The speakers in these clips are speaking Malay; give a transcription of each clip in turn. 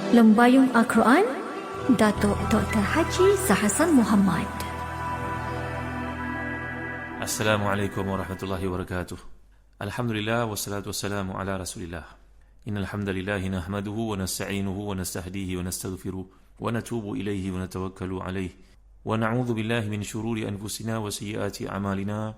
Lembayung Al-Quran, Datuk Dr. Haji Zahasan Muhammad. Assalamualaikum warahmatullahi wabarakatuh. Alhamdulillah wassalatu wassalamu ala Rasulillah. Innal hamdalillah nahmaduhu wa nasta'inuhu wa nastahdihi wa nastaghfiruh wa natubu ilayhi wa natawakkalu alayhi wa na'udzu billahi min shururi anfusina wa sayyiati a'malina.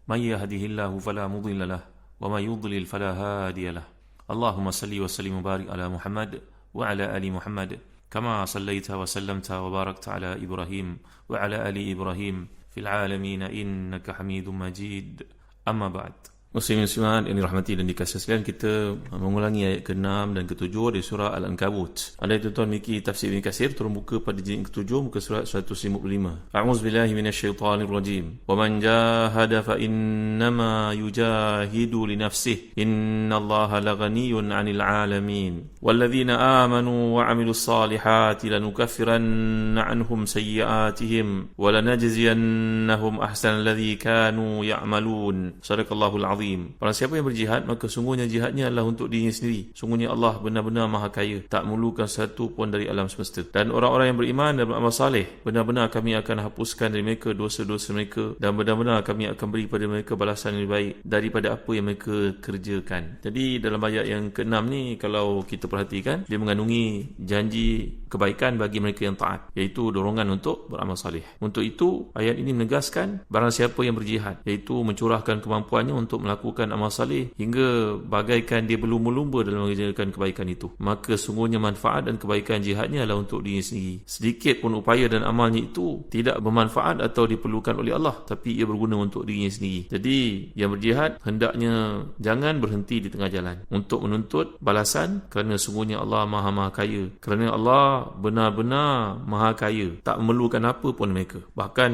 May yahdihillahu fala mudilla lahu wa may yudlil fala hadiya lahu. Allahumma salli wa sallim wa barik ala Muhammad wa ala ali Muhammad kama sallaita wa sallamta wa barakta ala Ibrahim wa ala ali Ibrahim fil alamin innaka Hamidum Majid. Amma ba'd. Muslimin muslimat yang dirahmati dan dikasihi sekalian, kita mengulangi ayat ke-6 dan ke-7 dari surah Al-Ankabut. Ada tuan-tuan memiliki tafsir Ibn Katsir, turun buka pada jilid ke-7 muka surat 155. A'udzubillahi minasyaitonir rajim. Wa man jahada fa innama yujahidu li nafsihi innallaha laghaniyyun 'anil 'alamin. Walladzina amanu wa 'amilus salihati lanukaffiranna 'anhum sayyi'atihim wa lanajziyannahum ahsanal ladzi kanu ya'malun. Shadaqallahul 'azim. Barang siapa yang berjihad, maka sungguhnya jihadnya adalah untuk dirinya sendiri. Sungguhnya Allah benar-benar maha kaya, tak memerlukan satu pun dari alam semesta. Dan orang-orang yang beriman dan beramal saleh, benar-benar kami akan hapuskan dari mereka dosa-dosa mereka, dan benar-benar kami akan beri pada mereka balasan yang lebih baik daripada apa yang mereka kerjakan. Jadi dalam ayat yang ke-6 ni, kalau kita perhatikan, dia mengandungi janji kebaikan bagi mereka yang taat, iaitu dorongan untuk beramal saleh. Untuk itu, ayat ini menegaskan barang siapa yang berjihad, iaitu mencurahkan kemampuannya untuk melakukan amal saleh hingga bagaikan dia berlumba-lumba dalam mengerjakan kebaikan itu, maka sungguhnya manfaat dan kebaikan jihadnya adalah untuk diri sendiri. Sedikit pun upaya dan amalnya itu tidak bermanfaat atau diperlukan oleh Allah, tapi ia berguna untuk dirinya sendiri. Jadi yang berjihad hendaknya jangan berhenti di tengah jalan untuk menuntut balasan, kerana sungguhnya Allah maha kaya. Kerana Allah benar-benar maha kaya, tak memerlukan apa pun mereka. Bahkan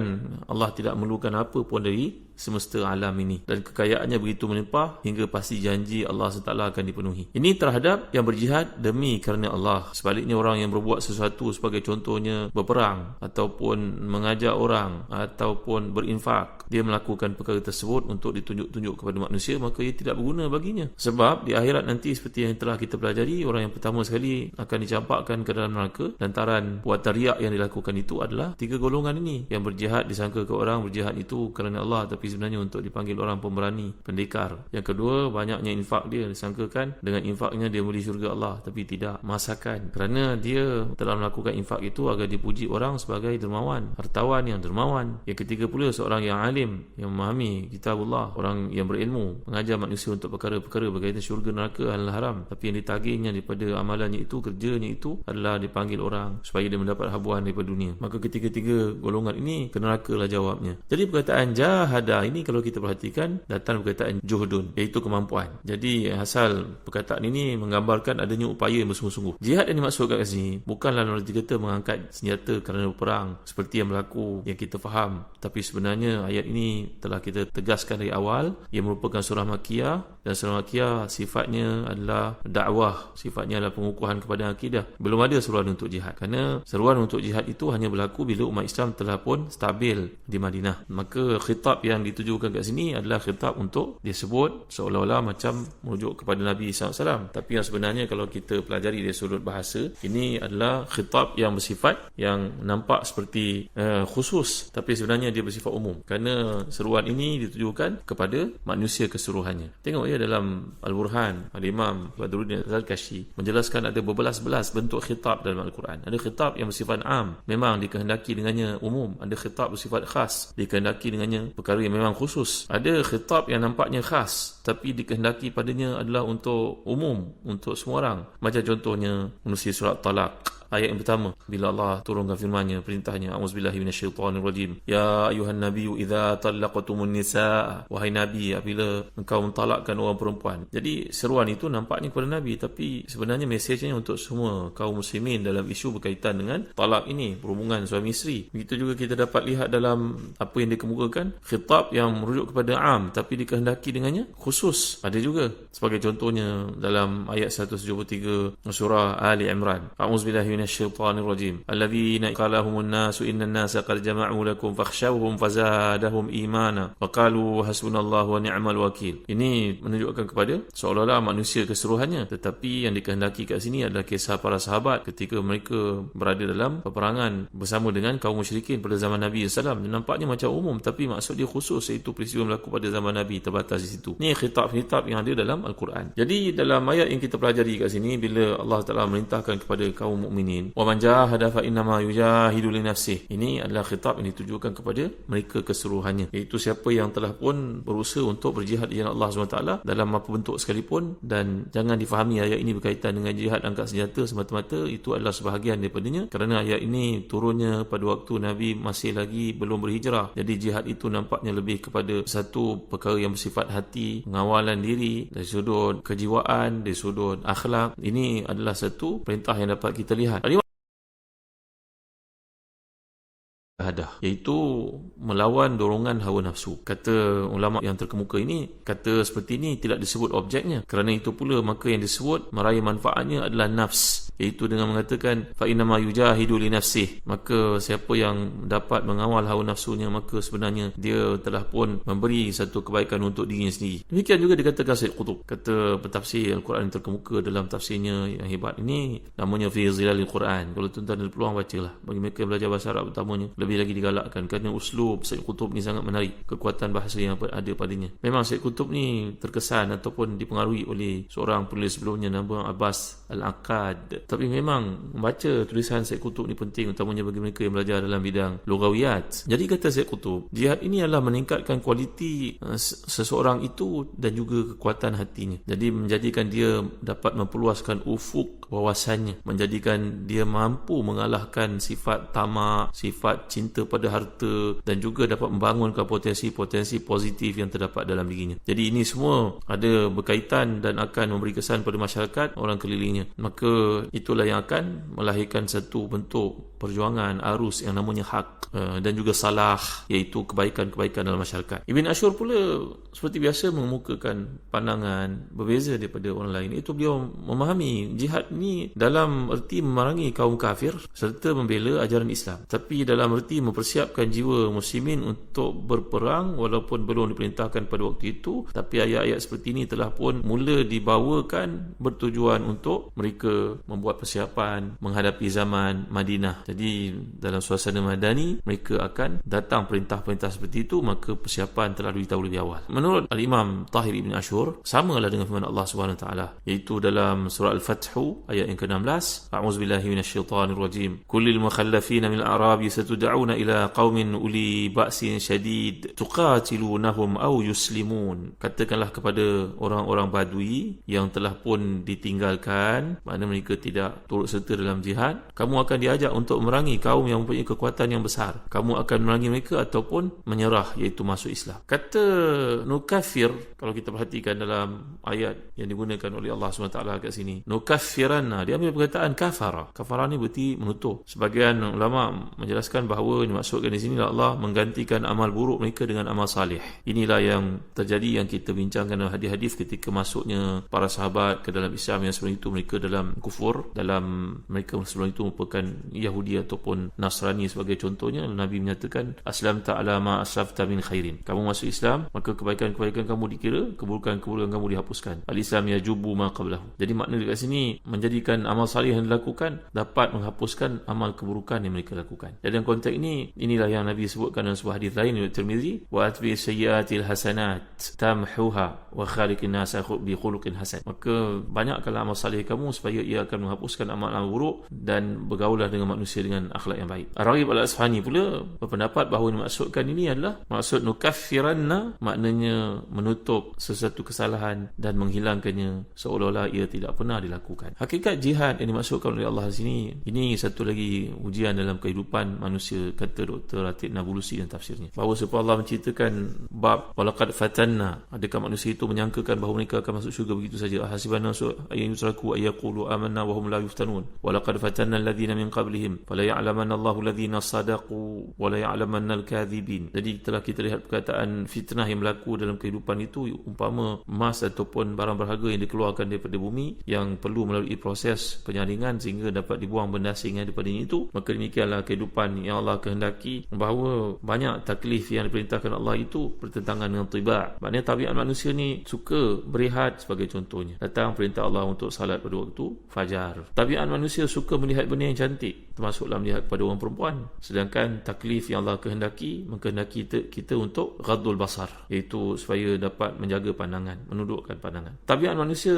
Allah tidak memerlukan apa pun dari semesta alam ini, dan kekayaannya begitu melimpah hingga pasti janji Allah SWT akan dipenuhi. Ini terhadap yang berjihad demi kerana Allah. Sebaliknya, orang yang berbuat sesuatu sebagai contohnya berperang ataupun mengajak orang ataupun berinfak, dia melakukan perkara tersebut untuk ditunjuk-tunjuk kepada manusia, maka ia tidak berguna baginya. Sebab di akhirat nanti, seperti yang telah kita pelajari, orang yang pertama sekali akan dicampakkan ke dalam neraka lantaran buatan riak yang dilakukan itu adalah 3 golongan ini. Yang berjihad disangka ke orang berjihad itu kerana Allah, tapi sebenarnya untuk dipanggil orang pemberani, pendekar. Yang kedua, banyaknya infak dia, disangkakan dengan infaknya dia boleh syurga Allah, tapi tidak. Masakan, kerana dia telah melakukan infak itu agar dipuji orang sebagai dermawan, hartawan yang dermawan. Yang ketiga pula, seorang yang alim, yang memahami kitabullah, orang yang berilmu, mengajar manusia untuk perkara-perkara berkaitan syurga, neraka, halal haram, tapi yang ditagihnya daripada amalannya itu, kerjanya itu adalah dipanggil orang supaya dia mendapat habuan daripada dunia. Maka ketiga-tiga golongan ini ke neraka lah jawabnya. Jadi perkataan jahada ini, kalau kita perhatikan, datang perkataan juhdun, iaitu kemampuan. Jadi asal perkataan ini menggambarkan adanya upaya yang bersungguh-sungguh. Jihad yang dimaksudkan kat sini bukanlah orang kata mengangkat senjata kerana berperang seperti yang berlaku, yang kita faham. Tapi sebenarnya ayat ini telah kita tegaskan dari awal, ia merupakan surah Makkiyah, dan surah Makkiyah sifatnya adalah dakwah, sifatnya adalah pengukuhan kepada akidah. Belum ada seruan untuk jihad, kerana seruan untuk jihad itu hanya berlaku bila umat Islam telah pun stabil di Madinah. Maka khitab yang ditujukan kat sini adalah khitab untuk dia sebut seolah-olah macam merujuk kepada Nabi SAW. Tapi yang sebenarnya kalau kita pelajari dari sudut bahasa, ini adalah khitab yang bersifat, yang nampak seperti khusus, tapi sebenarnya dia bersifat umum, kerana seruan ini ditujukan kepada manusia keseluruhannya. Tengok ya, dalam Al-Burhan, Al-Imam Badruddin Al-Kashi menjelaskan ada berbelas-belas bentuk khitab dalam Al-Quran. Ada khitab yang bersifat am, memang dikehendaki dengannya umum. Ada khitab bersifat khas, dikehendaki dengannya perkara yang memang khusus. Ada khitab yang nampaknya khas, tapi dikehendaki padanya adalah untuk umum, untuk semua orang. Macam contohnya menerusi surat Talaq, ayat yang pertama, bila Allah turunkan firman-Nya, perintahnya, a'udzubillahi minasyaitonirrajim, ya ayuhan nabiyyu idza talaqtumun nisaa, wahai nabi, apabila engkau mentalakkan orang perempuan. Jadi seruan itu nampaknya kepada nabi, tapi sebenarnya mesejnya untuk semua kaum muslimin dalam isu berkaitan dengan talak ini, perhubungan suami isteri. Begitu juga kita dapat lihat dalam apa yang dikemukakan, khitab yang merujuk kepada am, tapi dikehendaki dengannya khusus. Ada juga, sebagai contohnya dalam ayat 173 surah Ali Imran, a'udzubillahi minasyaitanir rajim. Alladzina qala lahumun nasu innan nasa qad jama'u lakum fakhshawhum fazadahum imana wa qalu hasbunallahu wa ni'mal wakil. Ini menunjukkan kepada seolah-olah manusia keseluruhannya, tetapi yang dikehendaki kat sini adalah kisah para sahabat ketika mereka berada dalam peperangan bersama dengan kaum musyrikin pada zaman Nabi SAW. Nampaknya macam umum, tapi maksud dia khusus, iaitu peristiwa berlaku pada zaman Nabi, terbatas di situ. Ini khitab-khitab yang ada dalam Al-Quran. Jadi dalam ayat yang kita pelajari kat sini, bila Allah Ta'ala merintahkan kepada kaum mukminin, wa man jahada fa innama yujahidu li nafsihi, ini adalah khitab yang ditujukan kepada mereka keseluruhannya, iaitu siapa yang telah pun berusaha untuk berjihad di jalan Allah SWT dalam apa bentuk sekalipun. Dan jangan difahami ayat ini berkaitan dengan jihad angkat senjata semata-mata, itu adalah sebahagian daripadanya, kerana ayat ini turunnya pada waktu Nabi masih lagi belum berhijrah. Jadi jihad itu nampaknya lebih kepada satu perkara yang bersifat hati, pengawalan diri dari sudut kejiwaan, dari sudut akhlak. Ini adalah satu perintah yang dapat kita lihat, iaitu melawan dorongan hawa nafsu. Kata ulama yang terkemuka ini, kata seperti ini tidak disebut objeknya. Kerana itu pula maka yang disebut meraih manfaatnya adalah nafs, iaitu dengan mengatakan fa innama yujahidu li nafsihi, maka siapa yang dapat mengawal hawa nafsunya, maka sebenarnya dia telah pun memberi satu kebaikan untuk dirinya sendiri. Demikian juga dikatakan Syed Qutb, kata pentafsir Al-Quran yang terkemuka dalam tafsirnya yang hebat ini, namanya Fi Zilalil Quran. Kalau tuan-tuan ada peluang bacalah. Bagi mereka yang belajar bahasa Arab utamanya, lebih lagi digalakkan kerana uslub Syed Qutb ni sangat menarik, kekuatan bahasa yang ada padanya. Memang Syed Qutb ni terkesan ataupun dipengaruhi oleh seorang penulis sebelumnya nama Abbas Al-Aqad, tapi memang membaca tulisan Syed Qutb ni penting, utamanya bagi mereka yang belajar dalam bidang lugawiyat. Jadi kata Syed Qutb, jihad ini adalah meningkatkan kualiti seseorang itu dan juga kekuatan hatinya. Jadi menjadikan dia dapat memperluaskan ufuk wawasannya, menjadikan dia mampu mengalahkan sifat tamak, sifat cinta pada harta, dan juga dapat membangunkan potensi-potensi positif yang terdapat dalam dirinya. Jadi ini semua ada berkaitan dan akan memberi kesan pada masyarakat orang kelilingnya. Maka itulah yang akan melahirkan satu bentuk perjuangan arus yang namanya hak dan juga salah, iaitu kebaikan-kebaikan dalam masyarakat. Ibn Ashur pula seperti biasa mengemukakan pandangan berbeza daripada orang lain, iaitu beliau memahami jihad ni dalam erti memerangi kaum kafir serta membela ajaran Islam, tapi dalam erti mempersiapkan jiwa muslimin untuk berperang walaupun belum diperintahkan pada waktu itu. Tapi ayat-ayat seperti ini telah pun mula dibawakan bertujuan untuk mereka membuat persiapan menghadapi zaman Madinah. Jadi dalam suasana Madani mereka akan datang perintah-perintah seperti itu, maka persiapan telah diberitahu lebih awal. Menurut Al-Imam Tahir Ibn Ashur, samalah dengan firman Allah SWT, iaitu dalam surah Al-Fath ayat yang ke-16, a'udzubillahi minasyaitanir rajim, kullil mukhallafina minal a'rabi satud'auna ila qaumin uli ba'sin syadid tuqatilunahum aw yuslimun. Katakanlah kepada orang-orang badui yang telah pun ditinggalkan, makna mereka tidak turut serta dalam jihad, kamu akan diajak untuk memerangi kaum yang mempunyai kekuatan yang besar. Kamu akan memerangi mereka ataupun menyerah, iaitu masuk Islam. Kata nukafir, kalau kita perhatikan dalam ayat yang digunakan oleh Allah SWT kat sini, nukaffiranna, dia ambil perkataan kafara. Kafara ni berarti menutup. Sebagian ulama menjelaskan bahawa dimaksudkan di sini Allah menggantikan amal buruk mereka dengan amal salih. Inilah yang terjadi, yang kita bincangkan dalam hadis-hadis ketika masuknya para sahabat ke dalam Islam, yang sebelum itu mereka dalam kufur, dalam mereka sebelum itu merupakan Yahudi ataupun Nasrani sebagai contohnya. Nabi menyatakan aslamta ala ma asrafta min khairin, kamu masuk Islam maka kebaikan-kebaikan kamu dikira, keburukan-keburukan kamu dihapuskan. Al-Islam yajubu ma qablahu. Jadi makna dekat sini menjadikan amal salih yang dilakukan dapat menghapuskan amal keburukan yang mereka lakukan. Dan dalam konteks ini, inilah yang Nabi sebutkan dalam sebuah hadis lain riwayat Tirmizi, wa atbi sayyiatil hasanat tamhuha wa khaliqin nas bi khuluqin hasan. Maka banyakkanlah amal salih kamu supaya ia akan menghapuskan amal-amal buruk, dan bergaulah dengan manusia dengan akhlak yang baik. Ar-Raghib Al-Asfahani pula berpendapat bahawa dimaksudkan ini adalah maksud nukaffiranna, maknanya menutup sesuatu kesalahan dan menghilangkannya seolah-olah ia tidak pernah dilakukan. Hakikat jihad yang dimaksudkan oleh Allah di sini, ini satu lagi ujian dalam kehidupan manusia, kata Dr. Ratib Nabulusi dan tafsirnya, bahawa sebab Allah menceritakan bab walaqad fatanna, adakah manusia itu menyangkakan bahawa mereka akan masuk syurga begitu saja? Hasiban nasu ayyan yusraku ayyaqulu amanna wa hum la yuftanun walaqad fatanna alladhina min qablihim fala ya'lamanna Allahu alladhina sadaqu wa la ya'lamanna al-kadhibin. Jadi telah kita lihat perkataan fitnah yang berlaku dalam kehidupan itu, umpama emas ataupun barang berharga yang dikeluarkan daripada bumi yang perlu melalui proses penyaringan sehingga dapat dibuang benda asing yang daripadanya itu, maka demikianlah kehidupan yang Allah kehendaki, bahawa banyak taklif yang diperintahkan Allah itu bertentangan dengan tiba'. Maknanya tabiat manusia ni suka berehat sebagai contohnya. Datang perintah Allah untuk salat pada waktu fajar. Tabiat manusia suka melihat benda yang cantik, termasuklah melihat pada orang perempuan. Sedangkan taklif yang Allah kehendaki, menghendaki kita untuk ghadul basar, iaitu supaya dapat menjaga pandangan, menundukkan pandangan. Tabiat manusia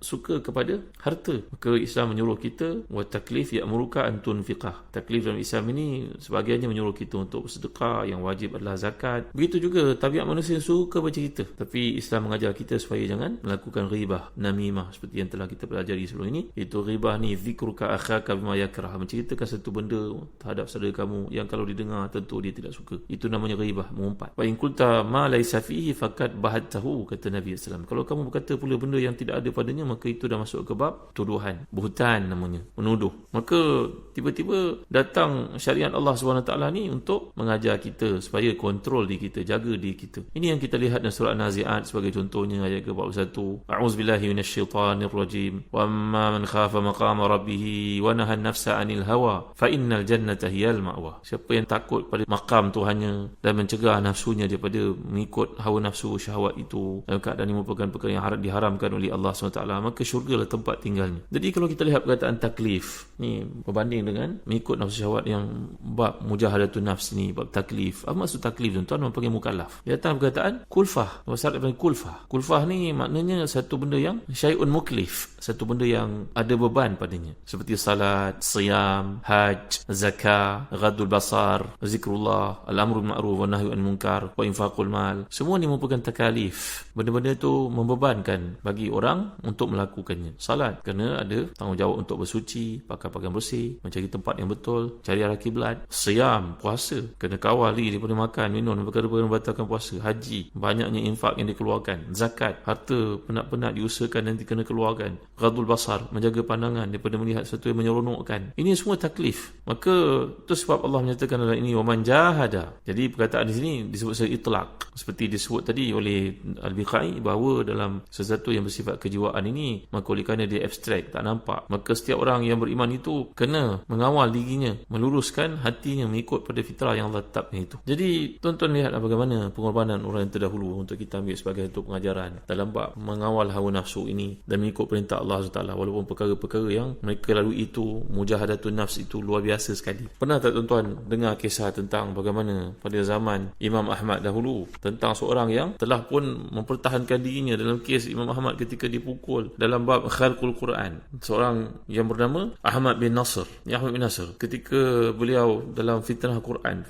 suka kepada harta, maka Islam menyuruh kita wa taklif ya'muruka an tunfiqah. Taklif dalam Islam ini sebahagiannya menyuruh kita untuk bersedekah, yang wajib adalah zakat. Begitu juga tabiat manusia suka bercerita, tapi Islam mengajar kita supaya jangan melakukan ghibah, namimah, seperti yang telah kita pelajari sebelum ini. Itu ghibah ni zikruka akhaka bima yakrah, menceritakan satu benda terhadap saudara kamu yang kalau didengar tentu dia tidak suka. Itu namanya ghibah, mengumpat. Wa in qulta ma laysa fihi faqad bahatahu, kata Nabi SAW. Kalau kamu berkata pula benda yang tidak ada padanya, maka itu dah masuk ke bab tuduhan, buhtan namanya, menuduh. Maka tiba-tiba datang syariat Allah SWT ni untuk mengajar kita supaya kontrol diri kita, jaga diri kita. Ini yang kita lihat dalam surah Nazi'at sebagai contohnya, ayat ke-41. A'udzubillahi minasyaitanirrajim. Wa amma man khafa maqama rabbih wa nahan nafsa 'anil hawa fa innal jannata hiyal ma'wa. Siapa yang takut pada maqam Tuhannya dan mencegah nafsunya daripada mengikut hawa nafsu syahwat itu, dalam keadaan ini merupakan perkara yang diharamkan oleh Allah SWT, maka syurgalah tempat tinggalnya. Jadi kalau kita lihat perkataan taklif ni berbanding dengan mengikut nafsu syahwat, yang bab mujahadatun nafs ni, bab taklif. Apa maksud taklif tuan-tuan? Orang panggil mukallaf. Dia datang perkataan kulfah. Bahasa Arab panggil kulfah. Kulfah ni maknanya satu benda yang syai'un muklif, satu benda yang ada beban padanya, seperti salat, siyam, haj, zakah, ghadul basar, zikrullah, al-amru bil ma'ruf wa nahyu anil munkar, wa infaqul mal. Semua ni merupakan takalif. Benda-benda itu membebankan bagi orang untuk melakukannya. Salat kerana ada tanggungjawab untuk bersuci, pakai pakaian bersih, mencari tempat yang betul, cari arah kiblat. Siyam, puasa, kena kawal diri daripada makan, minum dan perkara-perkara membatalkan puasa. Haji, banyaknya infak yang dikeluarkan. Zakat, harta penat-penat diusahakan nanti kena keluarkan. Ghadul basar, menjaga pandangan daripada melihat sesuatu yang menyeronokkan. Ini semua taklif. Maka itu sebab Allah menyatakan dalam ini waman jahada. Jadi perkataan di sini disebut sebagai itlaq, seperti disebut tadi oleh Al-Biqai, bahawa dalam sesuatu yang bersifat kejiwaan ini, maka oleh kerana dia abstrak, tak nampak, maka setiap orang yang beriman itu kena mengawal dirinya, meluruskan hatinya mengikut pada fitrah yang Allah tetapkan itu. Jadi tuan-tuan lihatlah bagaimana pengorbanan orang yang terdahulu untuk kita ambil sebagai satu pengajaran dalam bab mengawal hawa nafsu ini dan mengikut perintah Allah SWT, walaupun perkara-perkara yang mereka lalui itu, mujahadatun nafs itu luar biasa sekali. Pernah tak tuan-tuan dengar kisah tentang bagaimana pada zaman Imam Ahmad dahulu, tentang seorang yang telah pun mempertahankan dirinya dalam kes Imam Ahmad ketika dipukul dalam bab khalqul Quran, seorang yang bernama Ahmad bin Nasr. Ahmad bin Nasr, ketika beliau dalam fitnah Quran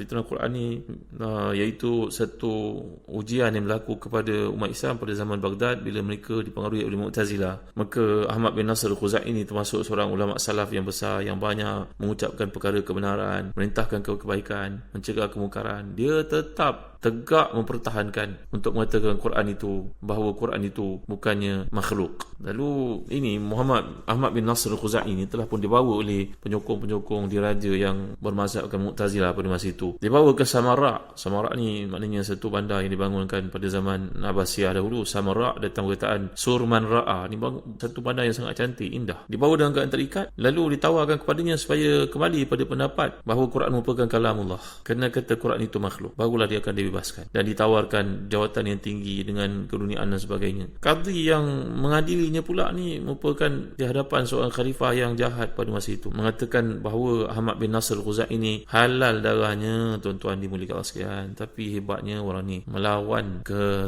ni iaitu satu ujian yang berlaku kepada umat Islam pada zaman Baghdad bila mereka dipengaruhi oleh Mu'tazilah. Maka Ahmad bin Nasr Khuzai ini termasuk seorang ulama salaf yang besar, yang banyak mengucapkan perkara kebenaran, merintahkan kebaikan, mencegah kemungkaran. Dia tetap tegak mempertahankan untuk mengatakan Quran itu, bahawa Quran itu bukannya makhluk. Lalu ini Ahmad bin Nasr Khuzai ini telah pun dibawa oleh penyokong-penyokong diraja yang bermazhabkan Mu'tazilah pada masa itu. Dibawa ke Samarra. Samarra ni maknanya satu bandar yang dibangunkan pada zaman Abbasiyah dahulu. Samarra datang perkataan Surman Ra'a, ni satu bandar yang sangat cantik, indah. Dibawa dalam keadaan terikat, lalu ditawarkan kepadanya supaya kembali pada pendapat bahawa Quran merupakan kalamullah, kerana kata Quran itu makhluk, barulah dia akan dibebaskan. Dan ditawarkan jawatan yang tinggi dengan keduniaan dan sebagainya. Qadhi yang mengadilinya pula ni merupakan di hadapan seorang khalifah yang jahat pada masa itu, mengatakan bahawa Ahmad bin Nasr Khuzai ini halal darahnya, tuan-tuan dimuliakan Allah sekalian. Tapi hebatnya orang ni melawan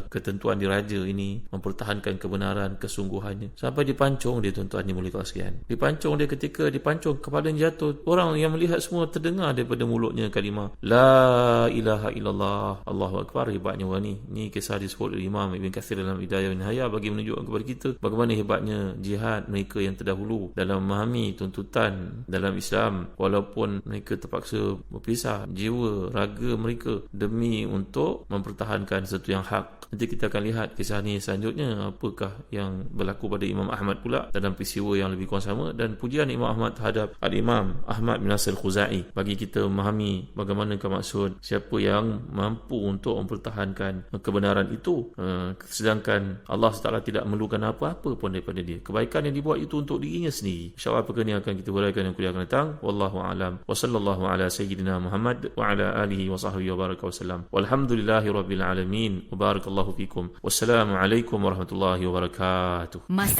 ketentuan diraja ini, mempertahankan kebenaran, kesungguhannya, sampai dipancung dia, tuan-tuan dimuliakan Allah sekalian. Dipancung dia, ketika dipancung kepalanya jatuh, orang yang melihat semua terdengar daripada mulutnya kalimah La ilaha illallah Allahu Akbar, hebatnya orang ni. Ni kisah disebut oleh Imam Ibn Kathir dalam Hidayah wa Nihayah bagi menunjukkan kepada kita bagaimana hebatnya jihad mereka yang terdahulu dalam memahami tuntutan dalam Islam, walaupun mereka terpaksa berpisah jiwa, raga mereka demi untuk mempertahankan sesuatu yang hak. Nanti kita akan lihat kisah ni selanjutnya, apakah yang berlaku pada Imam Ahmad pula dalam peristiwa yang lebih kurang sama, dan pujian Imam Ahmad terhadap Al-Imam Ahmad bin Nasir Khuzai bagi kita memahami bagaimanakah maksud siapa yang mampu untuk mempertahankan kebenaran itu, sedangkan Allah SWT tidak memerlukan apa-apa pun daripada dia. Kebaikan yang dibuat itu untuk dirinya sendiri. InsyaAllah perkara ini akan kita huraikan yang kuliah akan datang. Wallahu a'lam. Wa sallallahu ala sayyidina Muhammad wa ala alihi wa sahbihi wa baraka wa sallam. Walhamdulillahi rabbil alamin. Wa barakallahu fikum. Wassalamu alaikum warahmatullahi wabarakatuh. Masih